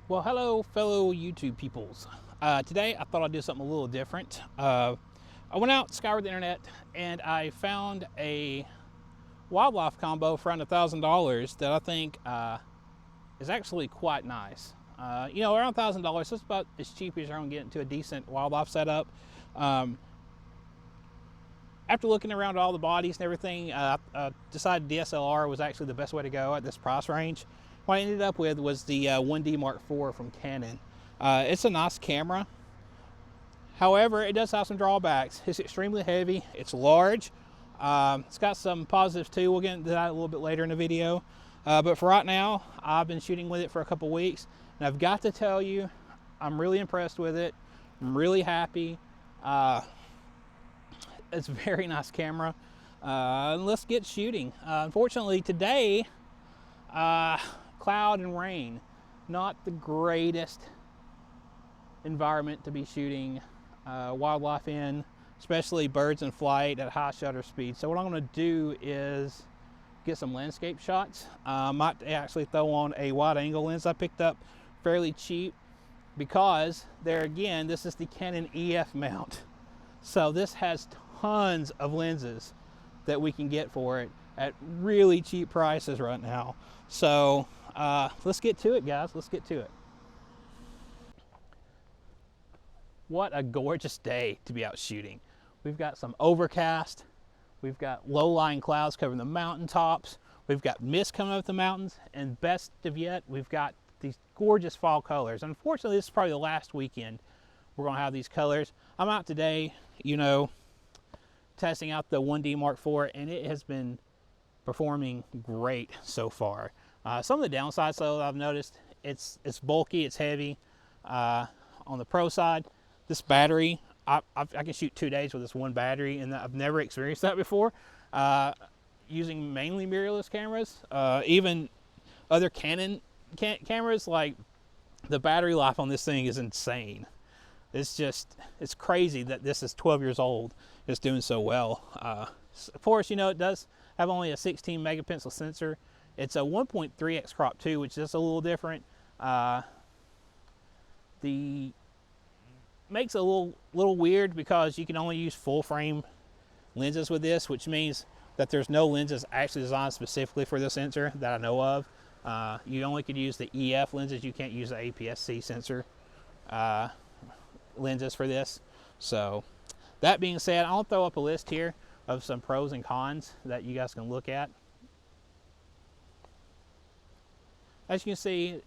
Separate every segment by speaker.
Speaker 1: Well, hello, fellow YouTube peoples. Today, I thought I'd do something a little different. I went out, scoured the internet, and I found a wildlife combo for around $1,000 that I think is actually quite nice. Around $1,000, that's about as cheap as you're going to get into a decent wildlife setup. After looking around at all the bodies and everything, I decided DSLR was actually the best way to go at this price range. What I ended up with was the 1D Mark IV from Canon. It's a nice camera. However, it does have some drawbacks. It's extremely heavy. It's large. It's got some positives too. We'll get into that a little bit later in the video. But for right now, I've been shooting with it for a couple weeks, and I've got to tell you, I'm really impressed with it. I'm really happy. It's a very nice camera. Let's get shooting. Unfortunately, today, cloud and rain, not the greatest environment to be shooting wildlife in, especially birds in flight at high shutter speed. So what I'm going to do is get some landscape shots. Might actually throw on a wide angle lens I picked up fairly cheap, because there again, this is the Canon EF mount. So this has tons of lenses that we can get for it at really cheap prices right now. So let's get to it, guys. Let's get to it. What a gorgeous day to be out shooting. We've got some overcast. We've got low-lying clouds covering the mountaintops. We've got mist coming up the mountains, and best of yet, we've got these gorgeous fall colors. Unfortunately, this is probably the last weekend we're gonna have these colors. I'm out today, testing out the 1D Mark IV, and it has been performing great so far. Some of the downsides, though, I've noticed, it's bulky, it's heavy. On the pro side, this battery, I can shoot 2 days with this one battery, and I've never experienced that before. Using mainly mirrorless cameras, even other Canon cameras, like, the battery life on this thing is insane. It's crazy that this is 12 years old. It's doing so well. Of course, it does have only a 16 megapixel sensor. It's a 1.3x crop too, which is a little different. The makes it a little weird because you can only use full frame lenses with this, which means that there's no lenses actually designed specifically for the sensor that I know of. You only could use the EF lenses. You can't use the APS-C sensor lenses for this. So that being said, I'll throw up a list here of some pros and cons that you guys can look at. As you can see,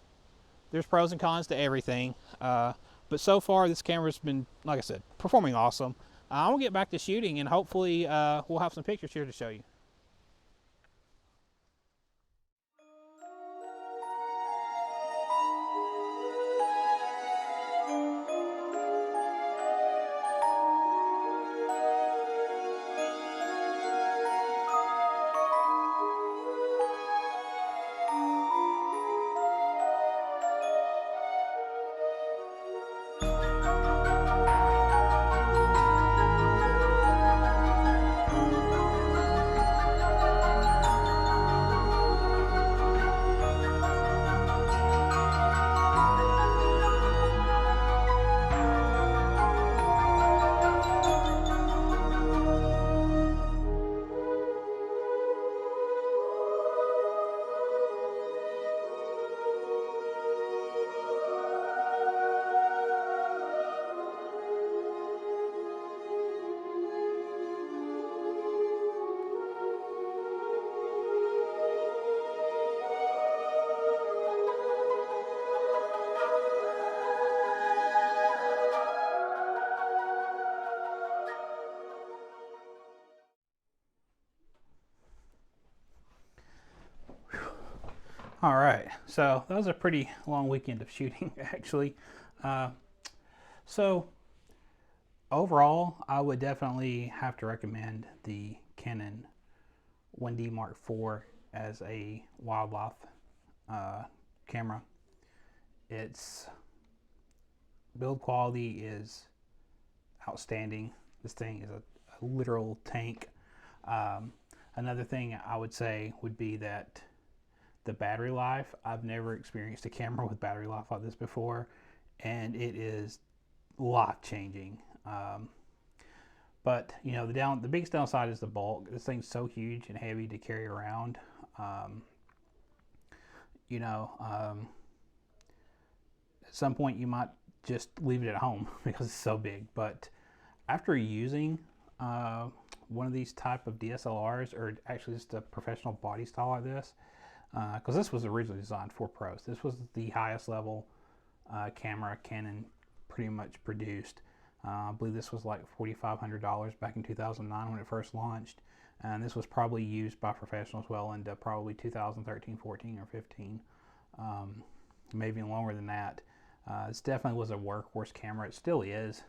Speaker 1: there's pros and cons to everything. But so far, this camera's been, like I said, performing awesome. I'm gonna get back to shooting, and hopefully we'll have some pictures here to show you. All right, so that was a pretty long weekend of shooting, actually. So overall, I would definitely have to recommend the Canon 1D Mark IV as a wildlife camera. Its build quality is outstanding. This thing is a literal tank. Another thing I would say would be that the battery life. I've never experienced a camera with battery life like this before, and it is life changing. But you know, the biggest downside is the bulk. This thing's so huge and heavy to carry around. You know, at some point you might just leave it at home because it's so big. But after using one of these type of DSLRs, or actually just a professional body style like this, because this was originally designed for pros. This was the highest level camera Canon pretty much produced. I believe this was like $4,500 back in 2009 when it first launched, and this was probably used by professionals well into probably 2013, 14, or 15, maybe longer than that. This definitely was a workhorse camera. It still is.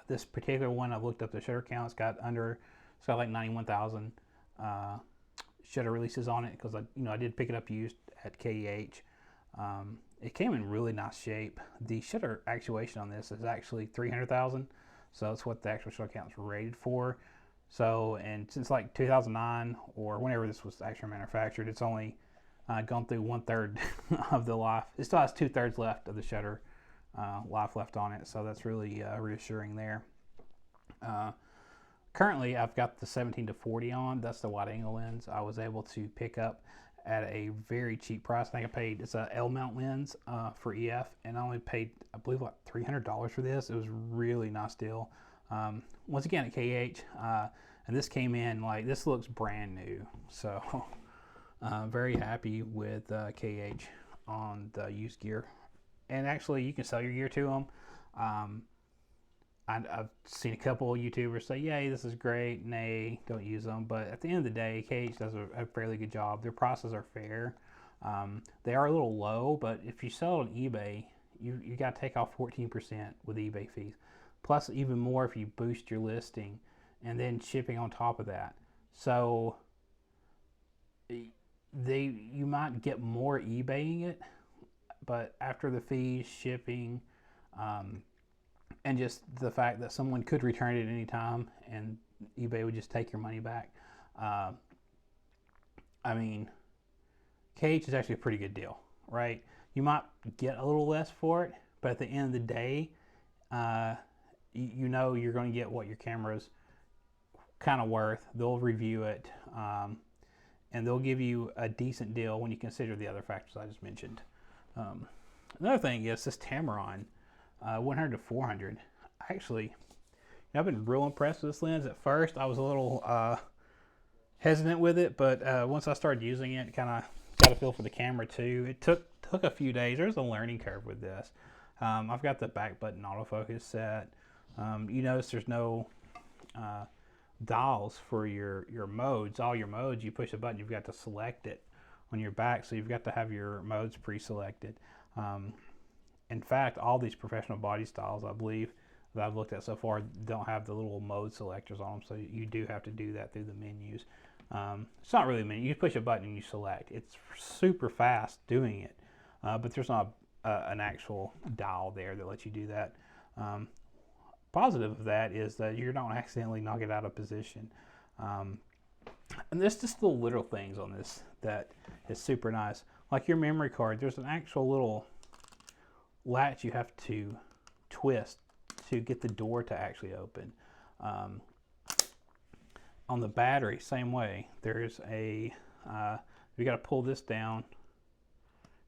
Speaker 1: This particular one, I've looked up the shutter count. It's got like 91,000 shutter releases on it, because I did pick it up used at KEH. It came in really nice shape. The shutter actuation on this is actually 300,000, so that's what the actual shutter count is rated for. So, and since like 2009 or whenever this was actually manufactured, it's only gone through 1/3 of the life. It still has 2/3 left of the shutter life left on it, so that's really reassuring there. Currently, I've got the 17-40 on. That's the wide angle lens I was able to pick up at a very cheap price. I think I paid, it's a L mount lens for EF, and I only paid, I believe, like $300 for this. It was a really nice deal. Once again at KH, and this came in like, this looks brand new. So very happy with KH on the used gear. And actually, you can sell your gear to them. I've seen a couple of YouTubers say, yay, this is great, nay, don't use them. But at the end of the day, KH does a fairly good job. Their prices are fair. They are a little low, but if you sell it on eBay, you got to take off 14% with eBay fees. Plus even more if you boost your listing, and then shipping on top of that. So you might get more eBaying it, but after the fees, shipping, and just the fact that someone could return it at any time and eBay would just take your money back. I mean, KH is actually a pretty good deal, right? You might get a little less for it, but at the end of the day, you know you're going to get what your camera's kind of worth. They'll review it, and they'll give you a decent deal when you consider the other factors I just mentioned. Another thing is this Tamron 100-400. Actually, I've been real impressed with this lens. At first, I was a little hesitant with it, but once I started using it, kind of got a feel for the camera too. It took a few days. There's a learning curve with this. I've got the back button autofocus set. You notice there's no dials for your modes. All your modes, you push a button, you've got to select it on your back, so you've got to have your modes pre-selected. In fact, all these professional body styles, I believe, that I've looked at so far, don't have the little mode selectors on them, so you do have to do that through the menus. It's not really a menu. You push a button and you select. It's super fast doing it, but there's not an actual dial there that lets you do that. Positive of that is that you're not accidentally knock it out of position. And there's just the little things on this that is super nice. Like your memory card, there's an actual little latch you have to twist to get the door to actually open. On the battery, same way. There's a, you got to pull this down,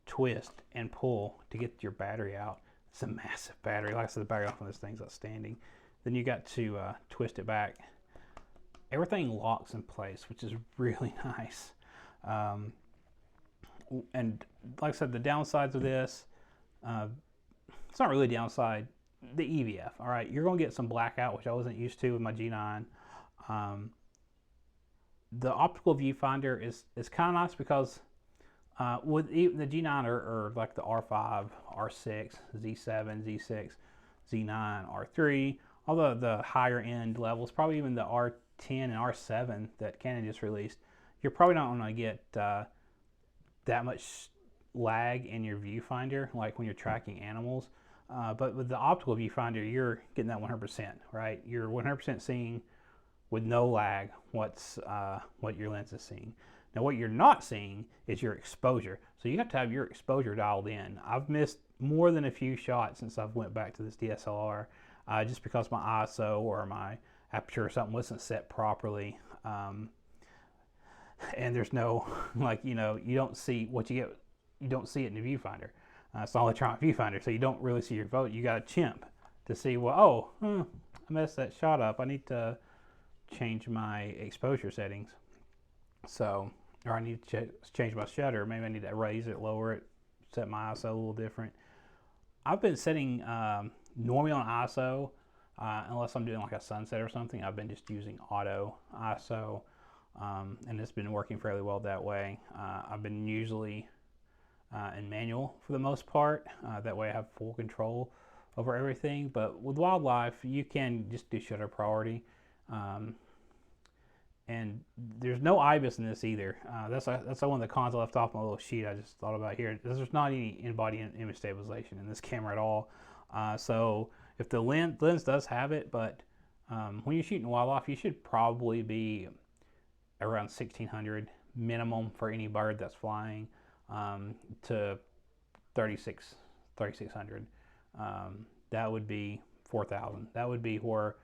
Speaker 1: twist, and pull to get your battery out. It's a massive battery. Like I said, the battery life on this thing's outstanding. Then you got to twist it back. Everything locks in place, which is really nice. And like I said, the downsides of this, it's not really a downside. The EVF, all right, you're going to get some blackout, which I wasn't used to with my G9. The optical viewfinder is kind of nice because with the G9 or like the R5, R6, Z7, Z6, Z9, R3, all the higher end levels, probably even the R10 and R7 that Canon just released, you're probably not going to get that much lag in your viewfinder, like when you're tracking animals. But with the optical viewfinder, you're getting that 100%, right? You're 100% seeing with no lag what your lens is seeing. Now what you're not seeing is your exposure. So you have to have your exposure dialed in. I've missed more than a few shots since I've went back to this DSLR just because my ISO or my aperture or something wasn't set properly. And there's no, like, you know, you don't see what you get, you don't see it in the viewfinder. It's an electronic viewfinder, so you don't really see your photo. You got to chimp to see, well, I messed that shot up. I need to change my exposure settings. So, or I need to change my shutter. Maybe I need to raise it, lower it, set my ISO a little different. I've been setting normally on ISO, unless I'm doing like a sunset or something. I've been just using auto ISO, and it's been working fairly well that way. I've been usually in manual for the most part. That way I have full control over everything. But with wildlife, you can just do shutter priority. And there's no IBIS in this either. That's one of the cons I left off my little sheet I just thought about here. There's not any in-body image stabilization in this camera at all. So if the lens does have it, but when you're shooting wildlife, you should probably be around 1600 minimum for any bird that's flying to 3600. That would be 4000. That would be where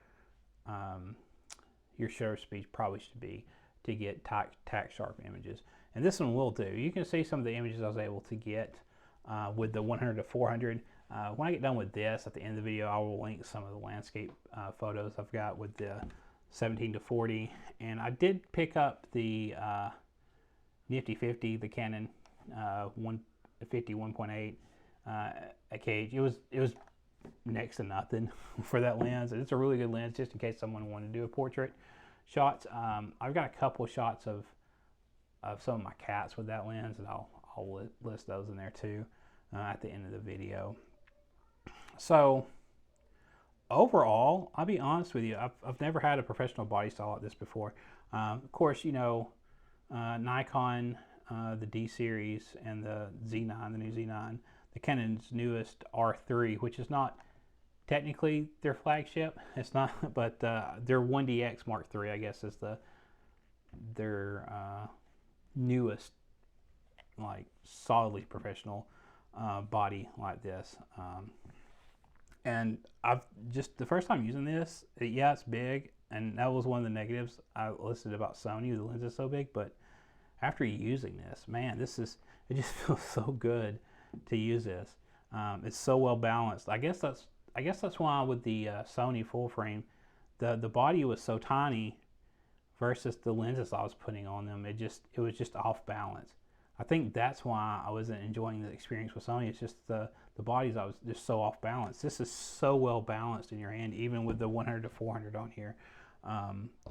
Speaker 1: your shutter speed probably should be to get tack sharp images. And this one will do. You can see some of the images I was able to get with the 100 to 400. When I get done with this, at the end of the video, I will link some of the landscape photos I've got with the 17 to 40. And I did pick up the Nifty 50, the Canon 150 1.8 a cage. It was next to nothing for that lens. It's a really good lens just in case someone wanted to do a portrait shots. I've got a couple shots of some of my cats with that lens, and I'll list those in there too at the end of the video. So overall, I'll be honest with you, I've never had a professional body style like this before. Of course, you know, Nikon, the D series, and the Z9, the new Z9, the Canon's newest R3, which is not technically their flagship. It's not, but their 1DX Mark III, I guess, is their newest, like, solidly professional body like this. And I've just, the first time using this, yeah, it's big, and that was one of the negatives I listed about Sony. The lens is so big, but after using this, man, it just feels so good to use this. It's so well balanced. I guess that's why with the Sony full frame, the body was so tiny versus the lenses I was putting on them. It was just off balance. I think that's why I wasn't enjoying the experience with Sony. It's just the bodies, I was just so off balance. This is so well balanced in your hand, even with the 100 to 400 on here,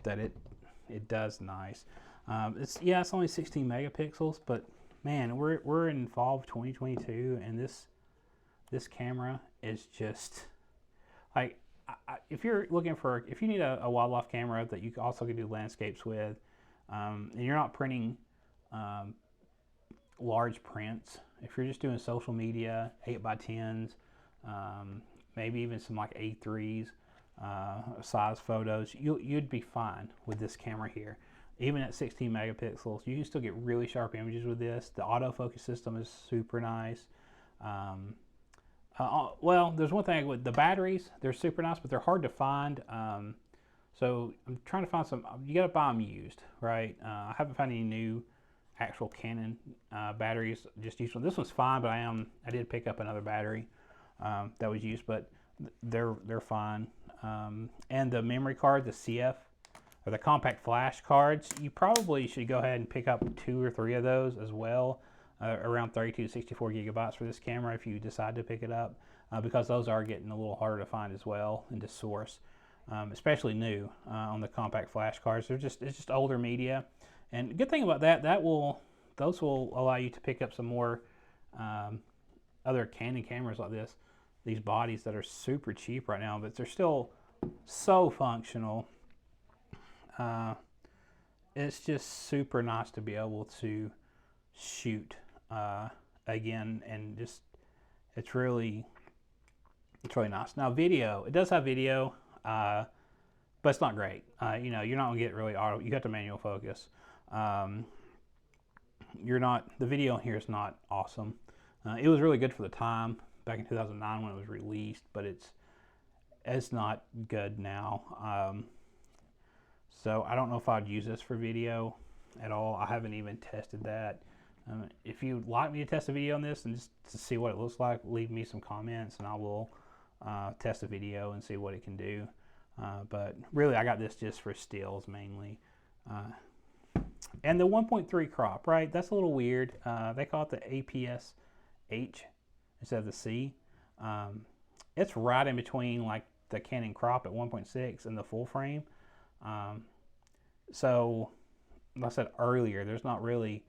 Speaker 1: that it does nice. It's only 16 megapixels, but man, we're in fall of 2022, and this camera is just like, if you're looking for, if you need a wildlife camera that you also can do landscapes with, and you're not printing large prints, if you're just doing social media, 8x10s, maybe even some like A3s, size photos, you'd be fine with this camera here. Even at 16 megapixels, you can still get really sharp images with this. The autofocus system is super nice. Well, there's one thing with the batteries. They're super nice, but they're hard to find. So I'm trying to find some. You got to buy them used, right? I haven't found any new actual Canon batteries. Just used one. This one's fine, but I did pick up another battery that was used, but they're fine. And the memory card, the CF, or the compact flash cards, you probably should go ahead and pick up 2 or 3 of those as well, around 32 to 64 gigabytes for this camera if you decide to pick it up, because those are getting a little harder to find as well and to source, especially new on the compact flash cards. It's just older media, and the good thing about those will allow you to pick up some more other Canon cameras like this, these bodies that are super cheap right now, but they're still so functional. It's just super nice to be able to shoot again, and just it's really nice. Now video, it does have video, but it's not great. You know, you're not gonna get really auto. You got to manual focus. the video here is not awesome. It was really good for the time back in 2009 when it was released, but it's not good now. So I don't know if I'd use this for video at all. I haven't even tested that. If you'd like me to test a video on this and just to see what it looks like, leave me some comments and I will test a video and see what it can do. But really, I got this just for stills mainly. And the 1.3 crop, right? That's a little weird. They call it the APS-H instead of the C. It's right in between like the Canon crop at 1.6 and the full frame. So, like I said earlier, there's not really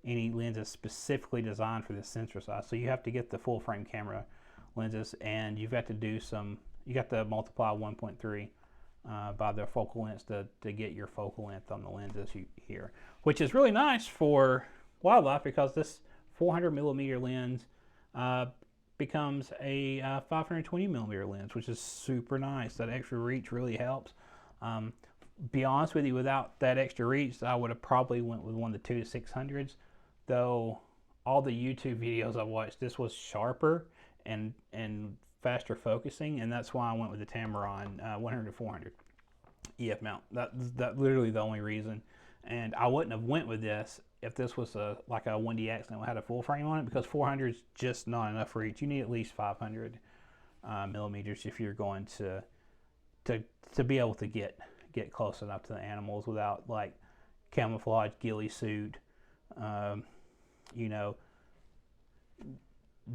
Speaker 1: any lenses specifically designed for this sensor size. So you have to get the full frame camera lenses, and you've got to do you got to multiply 1.3 by the focal length to get your focal length on the lenses here, which is really nice for wildlife because this 400 millimeter lens becomes a 520 millimeter lens, which is super nice. That extra reach really helps. Be honest with you, without that extra reach, I would have probably went with one of the 2-600s. Though all the YouTube videos I've watched, this was sharper and faster focusing, and that's why I went with the Tamron 100-400 EF mount. That's literally the only reason. And I wouldn't have went with this if this was like a 1DX and it had a full frame on it, because 400 is just not enough reach. You need at least 500 millimeters if you're going to be able to get close enough to the animals without like camouflage, ghillie suit, you know,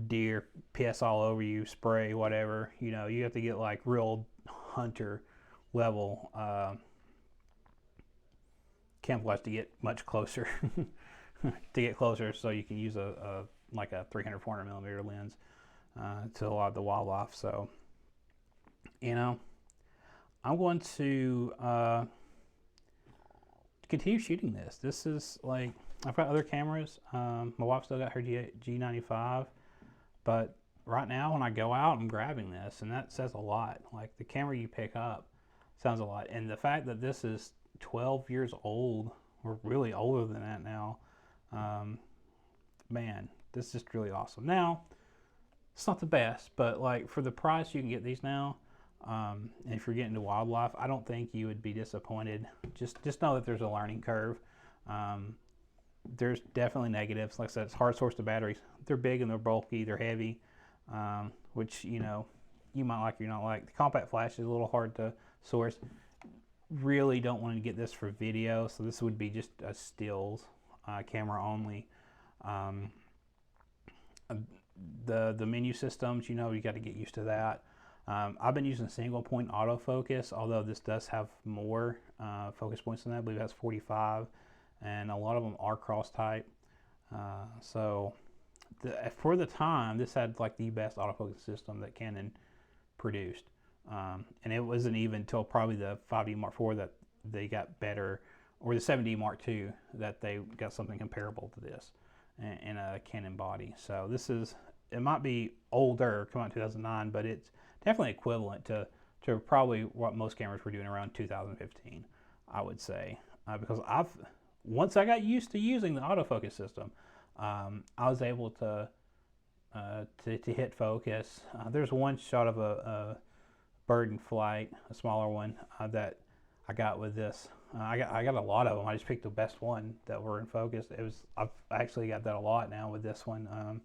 Speaker 1: deer piss all over you, spray, whatever. You know, you have to get like real hunter level camouflage to get much closer. To get closer, so you can use like a 300-400 millimeter lens to a lot of the wildlife. So, you know, I'm going to continue shooting this. This is like, I've got other cameras. My wife still got her G95, but right now when I go out, I'm grabbing this, and that says a lot. Like, the camera you pick up sounds a lot, and the fact that this is 12 years old, or really older than that now, man, this is just really awesome. Now, it's not the best, but like for the price you can get these now, and if you're getting to wildlife, I don't think you would be disappointed. Just know that there's a learning curve. There's definitely negatives. Like I said, it's hard to source the batteries. They're big and they're bulky, they're heavy, which, you know, you might like or you not like. The compact flash is a little hard to source. Really don't want to get this for video, so this would be just a stills camera only. The menu systems, you know, you got to get used to that. I've been using single point autofocus, although this does have more focus points than that. I believe it has 45, and a lot of them are cross type. So for the time, this had like the best autofocus system that Canon produced. And it wasn't even until probably the 5D Mark IV that they got better, or the 7D Mark II, that they got something comparable to this in a Canon body. So this is, it might be older, come out in 2009, but it's definitely equivalent to probably what most cameras were doing around 2015, I would say. Because once I got used to using the autofocus system, I was able to hit focus. There's one shot of a bird in flight, a smaller one, that I got with this. I got a lot of them. I just picked the best one that were in focus. I've actually got that a lot now with this one.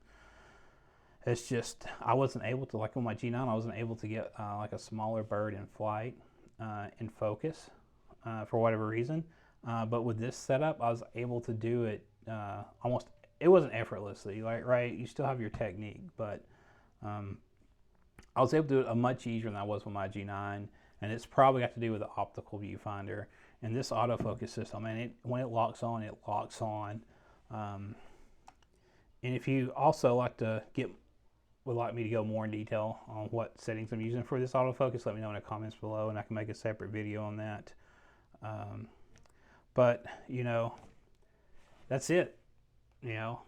Speaker 1: It's just, I wasn't able to, like on my G9, I wasn't able to get like a smaller bird in flight in focus for whatever reason. But with this setup, I was able to do it almost, it wasn't effortlessly, like, right? You still have your technique, but I was able to do it much easier than I was with my G9, and it's probably got to do with the optical viewfinder. And this autofocus system, and when it locks on, it locks on. And if you also would like me to go more in detail on what settings I'm using for this autofocus, let me know in the comments below, and I can make a separate video on that. But, you know, that's it. You know,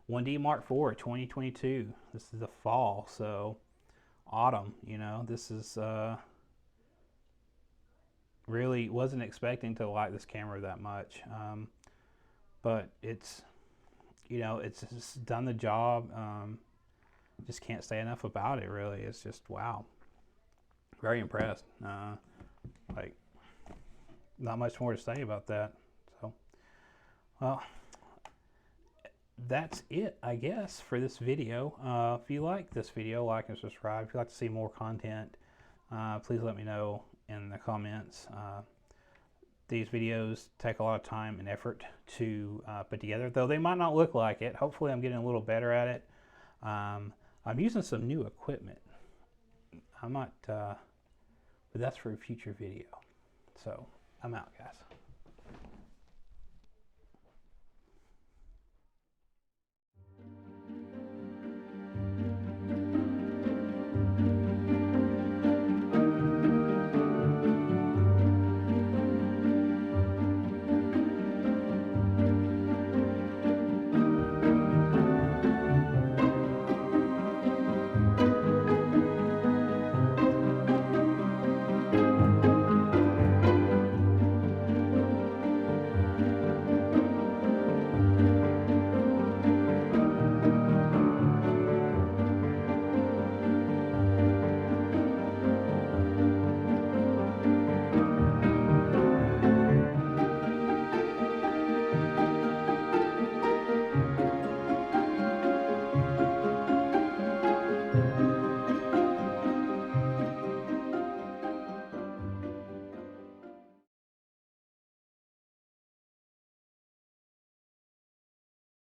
Speaker 1: 1D Mark IV 2022. This is the fall, so autumn, you know, this is really wasn't expecting to like this camera that much. but it's, you know, it's just done the job. Just can't say enough about it, really. It's just, wow. Very impressed. Like, not much more to say about that. So, well, that's it, I guess, for this video. If you like this video, like and subscribe. If you'd like to see more content, please let me know in the comments. These videos take a lot of time and effort to put together, though they might not look like it. Hopefully I'm getting a little better at it. I'm using some new equipment. I might, but that's for a future video. So I'm out, guys.